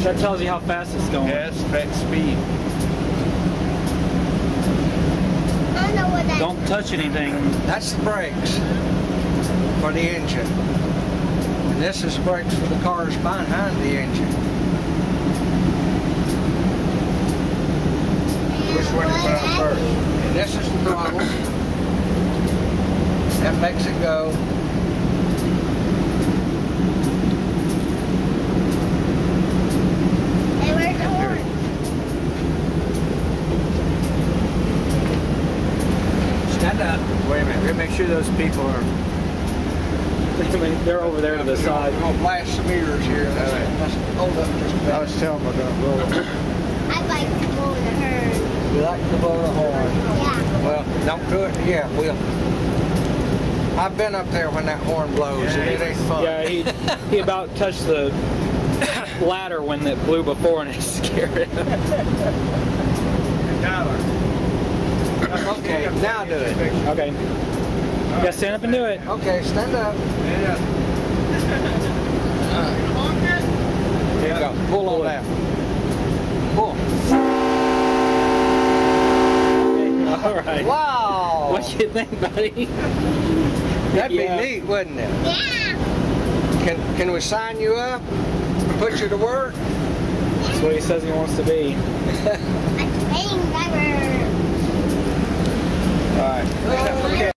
That tells you how fast it's going. Yeah, it's spec speed. I don't know what that Don't touch anything. That's the brakes for the engine. And this is brakes for the cars behind the engine. Which one you put on first? And this is the throttle. That makes it go. Hey, where's the horn? Stand up. Wait a minute. We're gonna make sure those people are. They're over there to the side. We're gonna blast some ears here. Let's hold up just a bit. I was telling them we're going to roll it. I like to blow the horn. You like to blow the horn? Yeah. Well, don't do it. Yeah, we'll. I've been up there when that horn blows, and it ain't fun. Yeah, he about touched the ladder when it blew before, and it scared him. Tyler. Okay, now do it. Okay. You gotta stand up and do it. Okay, stand up. Yeah. Here you go. Pull on that. Pull. All right. Wow. What you think, buddy? That'd be Yeah. neat, wouldn't it? Yeah. Can we sign you up? Put you to work? That's what he says he wants to be. A train driver. All right.